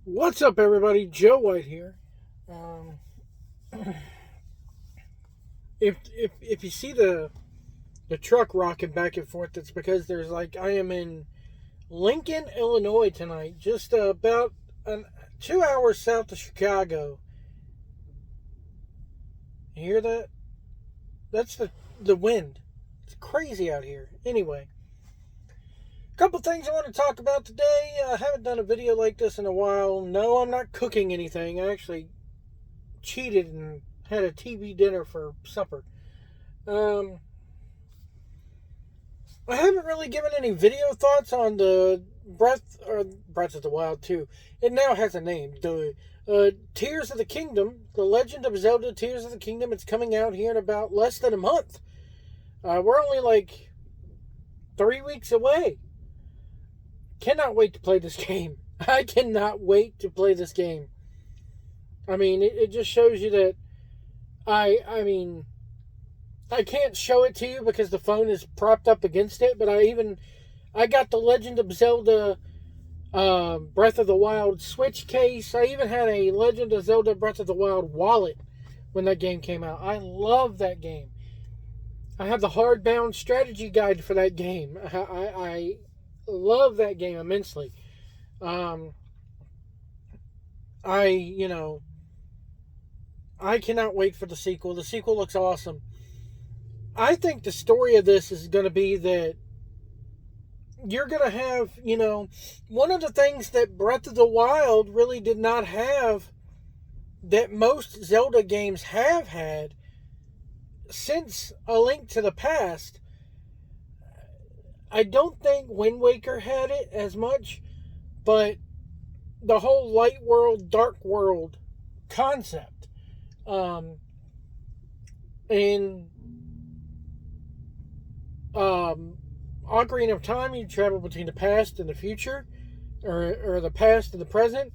What's up, everybody? Joe White here. Um, if you see the truck rocking back and forth, it's because I am in Lincoln, Illinois tonight, just about 2 hours south of Chicago. You hear that? That's the wind. It's crazy out here. Anyway, a couple things I want to talk about today. I haven't done a video like this in a while. No, I'm not cooking anything. I actually cheated and had a TV dinner for supper. Um, I haven't really given any video thoughts on the Breath of the Wild 2. It now has a name. The Tears of the Kingdom, The Legend of Zelda Tears of the Kingdom. It's coming out here in about less than a month. We're only like 3 weeks away. Cannot wait to play this game. I cannot wait to play this game. I mean, it just shows you that I mean, I can't show it to you because the phone is propped up against it, but I got the Legend of Zelda Breath of the Wild Switch case. I even had a Legend of Zelda Breath of the Wild wallet when that game came out. I love that game. I have the hardbound strategy guide for that game. I love that game immensely. Um, I, you know, I cannot wait for the sequel. The sequel looks awesome. I think the story of this is going to be that you're going to have, one of the things that Breath of the Wild really did not have that most Zelda games have had since A Link to the Past. I don't think Wind Waker had it as much, but the whole light world, dark world concept. In Ocarina of Time, you travel between the past and the future, or the past and the present.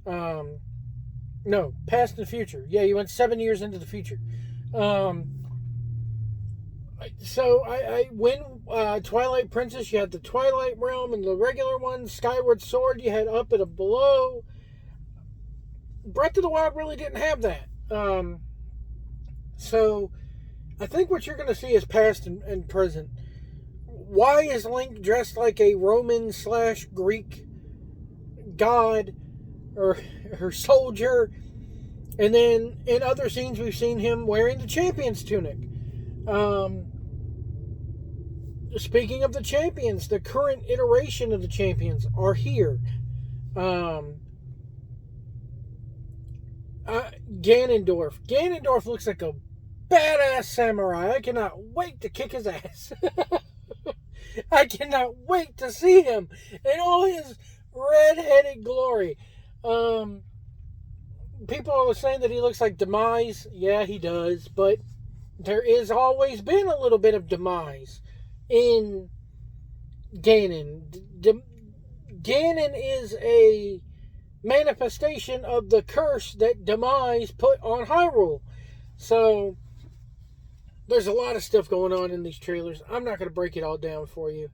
No, past and future. Yeah, you went 7 years into the future. So I win Twilight Princess. You had the Twilight Realm and the regular one. Skyward Sword. You had up and a below. Breath of the Wild really didn't have that. So I think what you're going to see is past and present. Why is Link dressed like a Roman / Greek god or soldier? And then in other scenes, we've seen him wearing the champion's tunic. Speaking of the champions, the current iteration of the champions are here. Ganondorf. Ganondorf looks like a badass samurai. I cannot wait to kick his ass. I cannot wait to see him in all his red-headed glory. People are saying that he looks like Demise. Yeah, he does, but there has always been a little bit of Demise in Ganon. Ganon is a manifestation of the curse that Demise put on Hyrule. So there's a lot of stuff going on in these trailers. I'm not going to break it all down for you.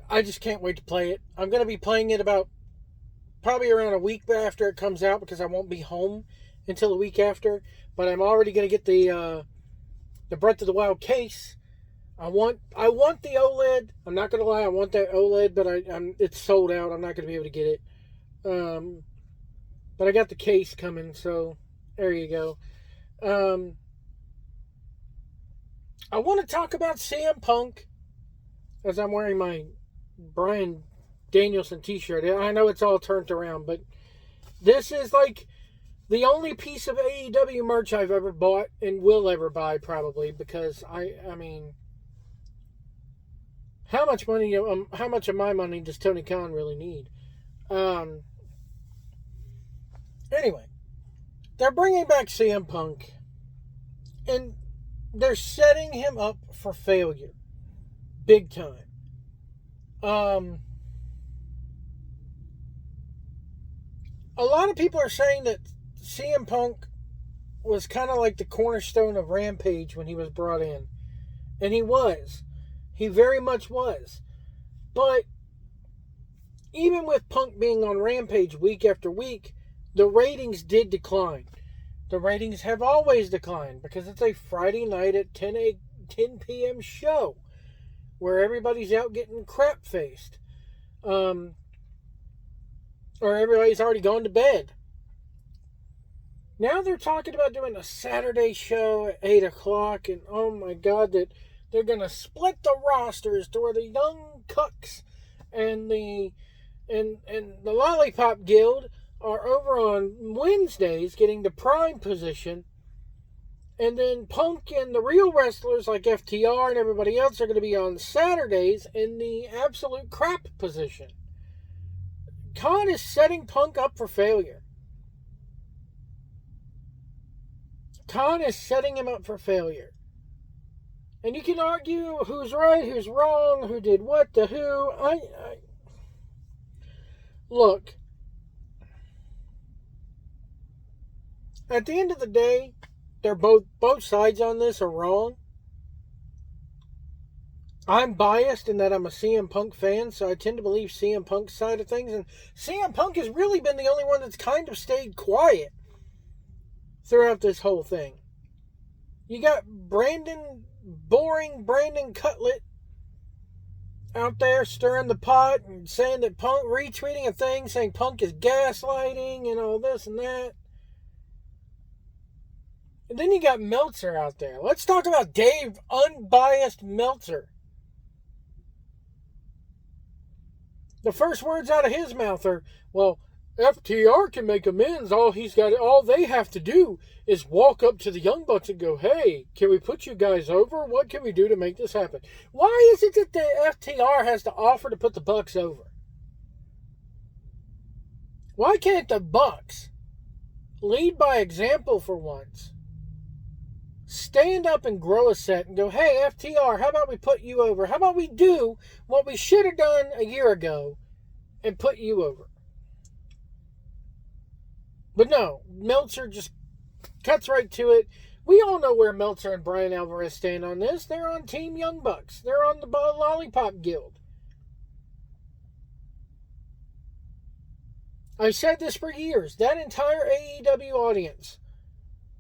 I just can't wait to play it. I'm going to be playing it probably around a week after it comes out because I won't be home until a week after. But I'm already going to get the Breath of the Wild case. I want the OLED. I'm not going to lie, I want that OLED, but it's sold out. I'm not going to be able to get it. But I got the case coming, so there you go. I want to talk about CM Punk as I'm wearing my Bryan Danielson t-shirt. I know it's all turned around, but this is like the only piece of AEW merch I've ever bought and will ever buy, probably, because I mean, how much of my money does Tony Khan really need? Anyway, they're bringing back CM Punk, and they're setting him up for failure, big time. A lot of people are saying that CM Punk was kind of like the cornerstone of Rampage when he was brought in. And he was. He very much was. But even with Punk being on Rampage week after week, the ratings did decline. The ratings have always declined because it's a Friday night at 10 p.m. show where everybody's out getting crap-faced. Or everybody's already gone to bed. Now they're talking about doing a Saturday show at 8 o'clock, and oh my God, that they're going to split the rosters to where the Young Cucks and the Lollipop Guild are over on Wednesdays getting the prime position, and then Punk and the real wrestlers like FTR and everybody else are going to be on Saturdays in the absolute crap position. Khan is setting Punk up for failure. Khan is setting him up for failure. And you can argue who's right, who's wrong, who did what to who. Look, at the end of the day, they're both sides on this are wrong. I'm biased in that I'm a CM Punk fan, so I tend to believe CM Punk's side of things. And CM Punk has really been the only one that's kind of stayed quiet throughout this whole thing. You got boring Brandon Cutlet out there stirring the pot and saying that Punk, retweeting a thing saying Punk is gaslighting and all this and that. And then you got Meltzer out there. Let's talk about Dave Unbiased Meltzer. The first words out of his mouth are, well, FTR can make amends. All they have to do is walk up to the Young Bucks and go, hey, can we put you guys over? What can we do to make this happen? Why is it that the FTR has to offer to put the Bucks over? Why can't the Bucks lead by example for once? Stand up and grow a set and go, hey, FTR, how about we put you over? How about we do what we should have done a year ago and put you over? But no, Meltzer just cuts right to it. We all know where Meltzer and Brian Alvarez stand on this. They're on Team Young Bucks. They're on the Lollipop Guild. I've said this for years. That entire AEW audience,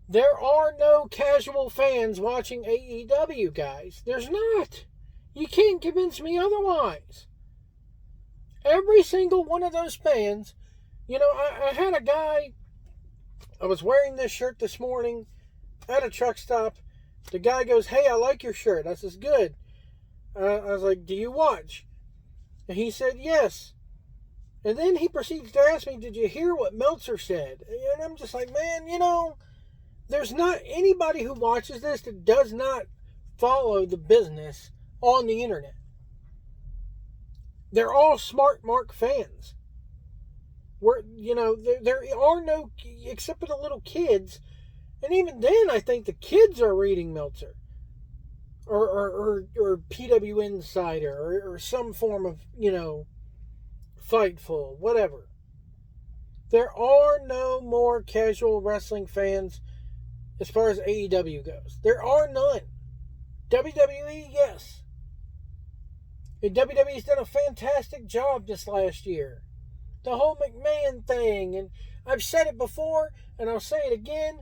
there are no casual fans watching AEW, guys. There's not. You can't convince me otherwise. Every single one of those fans, I had a guy, I was wearing this shirt this morning at a truck stop. The guy goes, hey, I like your shirt. I says, good. I was like, do you watch? And he said, yes. And then he proceeds to ask me, did you hear what Meltzer said? And I'm just like, man, there's not anybody who watches this that does not follow the business on the internet. They're all Smart Mark fans. There are no, except for the little kids, and even then I think the kids are reading Meltzer or PW Insider or some form of, Fightful, whatever. There are no more casual wrestling fans as far as AEW goes. There are none. WWE, yes. And WWE's done a fantastic job this last year. The whole McMahon thing, and I've said it before, and I'll say it again,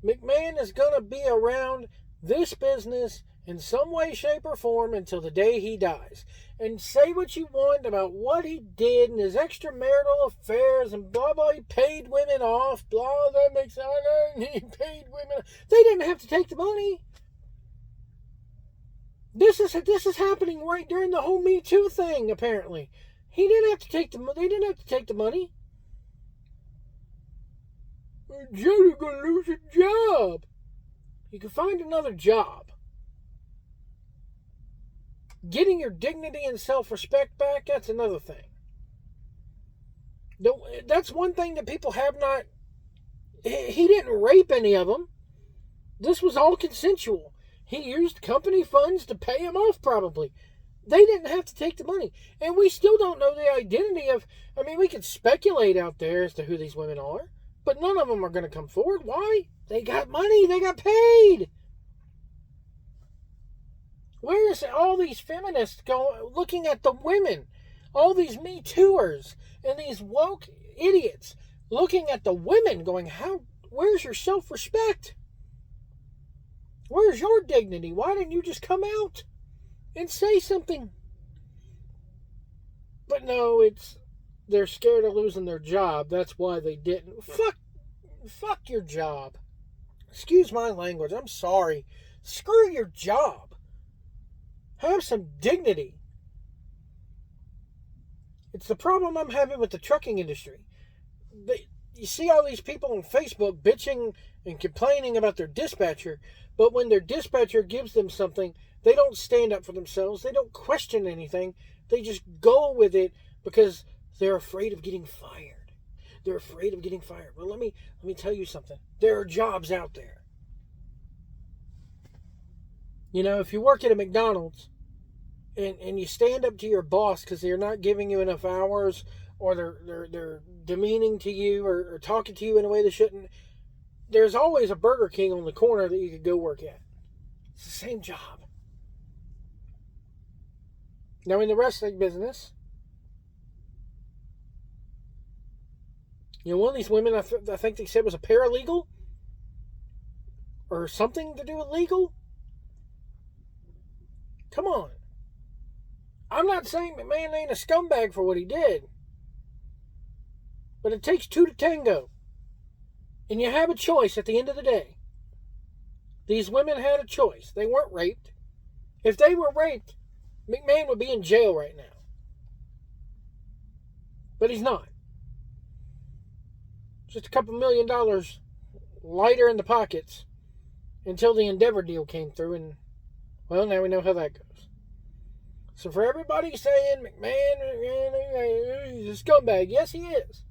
McMahon is going to be around this business in some way, shape, or form until the day he dies. And say what you want about what he did and his extramarital affairs and blah, blah, he paid women off, blah, that makes sense, he paid women. They didn't have to take the money. This is happening right during the whole Me Too thing, apparently. They didn't have to take the money. Joe's gonna lose his job. You can find another job. Getting your dignity and self-respect back, that's another thing. That's one thing that people have not... He didn't rape any of them. This was all consensual. He used company funds to pay him off, probably. They didn't have to take the money. And we still don't know the identity of... we could speculate out there as to who these women are, but none of them are going to come forward. Why? They got money. They got paid. Where is all these feminists looking at the women? All these Me Tooers and these woke idiots looking at the women going, where's your self-respect? Where's your dignity? Why didn't you just come out and say something? But no, they're scared of losing their job. That's why they didn't. Fuck your job. Excuse my language. I'm sorry. Screw your job. Have some dignity. It's the problem I'm having with the trucking industry. You see all these people on Facebook bitching and complaining about their dispatcher, but when their dispatcher gives them something, they don't stand up for themselves. They don't question anything. They just go with it because they're afraid of getting fired. They're afraid of getting fired. Well, let me tell you something. There are jobs out there. You know, if you work at a McDonald's and you stand up to your boss because they're not giving you enough hours, or they're demeaning to you, or talking to you in a way they shouldn't, there's always a Burger King on the corner that you could go work at. It's the same job. Now, in the wrestling business, you know, one of these women, I think they said was a paralegal or something to do with legal. Come on. I'm not saying McMahon ain't a scumbag for what he did, but it takes two to tango. And you have a choice at the end of the day. These women had a choice. They weren't raped. If they were raped, McMahon would be in jail right now. But he's not. Just a couple $1 million lighter in the pockets until the Endeavor deal came through, and, well, now we know how that goes. So for everybody saying McMahon is a scumbag, yes, he is.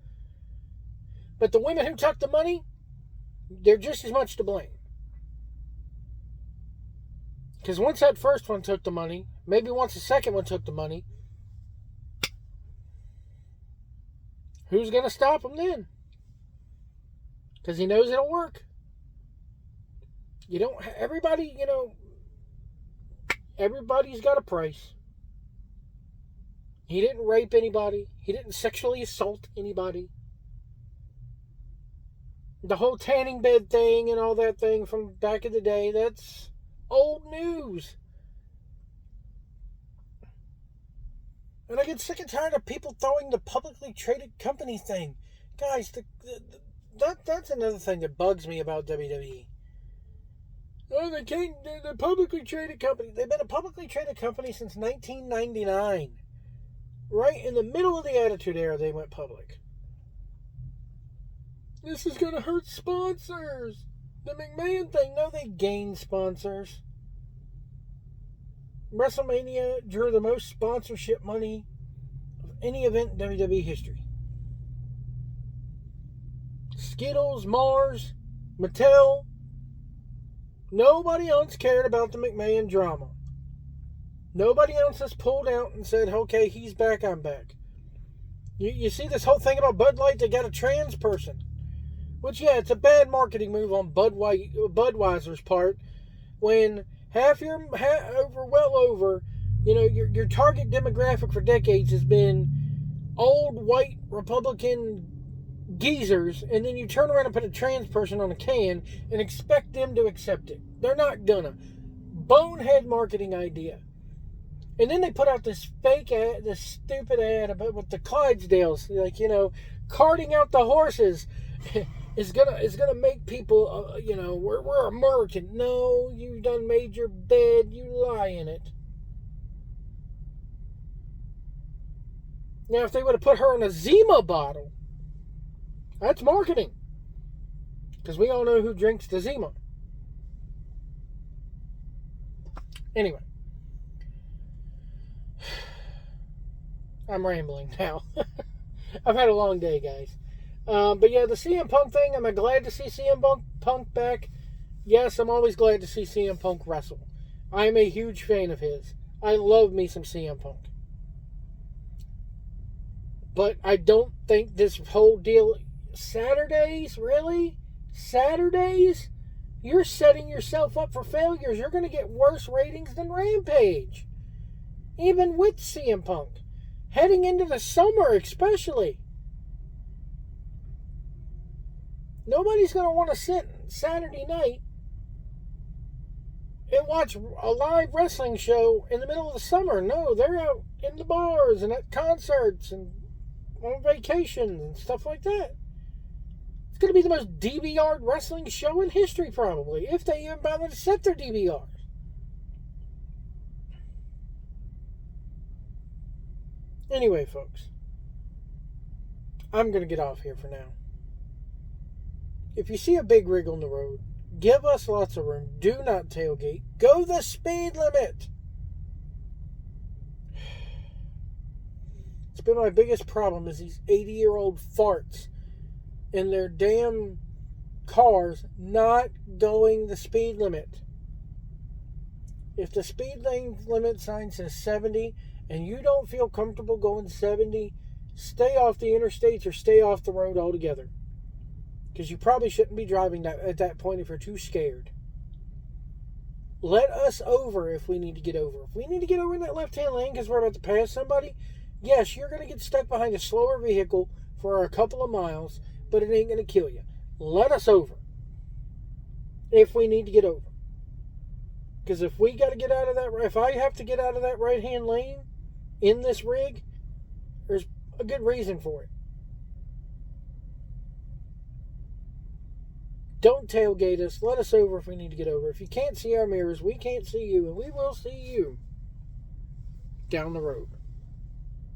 But the women who took the money, they're just as much to blame. Because once that first one took the money, maybe once the second one took the money, who's going to stop him then? Because he knows it'll work. Everybody's got a price. He didn't rape anybody. He didn't sexually assault anybody. The whole tanning bed thing and all that thing from back in the day, that's old news. And I get sick and tired of people throwing the publicly traded company thing. Guys, that's another thing that bugs me about WWE. Oh, they're a publicly traded company. They've been a publicly traded company since 1999. Right in the middle of the Attitude Era, they went public. This is going to hurt sponsors. The McMahon thing, no, they gained sponsors. WrestleMania drew the most sponsorship money of any event in WWE history. Skittles, Mars, Mattel. Nobody else cared about the McMahon drama. Nobody else has pulled out and said, okay, he's back, I'm back. You see this whole thing about Bud Light, they got a trans person. Which, yeah, it's a bad marketing move on Budweiser's part, when your target demographic for decades has been old white Republican geezers, and then you turn around and put a trans person on a can and expect them to accept it. They're not gonna. Bonehead marketing idea. And then they put out this fake ad, this stupid ad about with the Clydesdales, like, carting out the horses is gonna make people, we're American. No, you done made your bed, you lie in it. Now, if they would have put her on a Zima bottle, that's marketing. Because we all know who drinks the Zima. Anyway. I'm rambling now. I've had a long day, guys. But yeah, the CM Punk thing, am I glad to see CM Punk back? Yes, I'm always glad to see CM Punk wrestle. I am a huge fan of his. I love me some CM Punk. But I don't think this whole deal... Saturdays? Really? Saturdays? You're setting yourself up for failures. You're going to get worse ratings than Rampage. Even with CM Punk. Heading into the summer, especially. Nobody's going to want to sit Saturday night and watch a live wrestling show in the middle of the summer. No, they're out in the bars and at concerts and on vacations and stuff like that. It's going to be the most DVR'd wrestling show in history, probably, if they even bother to set their DVRs. Anyway, folks, I'm going to get off here for now. If you see a big rig on the road, give us lots of room. Do not tailgate. Go the speed limit. It's been my biggest problem is these 80-year-old farts in their damn cars not going the speed limit. If the speed limit sign says 70 and you don't feel comfortable going 70, stay off the interstates or stay off the road altogether. Because you probably shouldn't be driving that at that point if you're too scared. Let us over if we need to get over. If we need to get over in that left-hand lane because we're about to pass somebody, yes, you're going to get stuck behind a slower vehicle for a couple of miles, but it ain't going to kill you. Let us over if we need to get over. Because if we got to get out of that, if I have to get out of that right-hand lane in this rig, there's a good reason for it. Don't tailgate us. Let us over if we need to get over. If you can't see our mirrors, we can't see you, and we will see you down the road.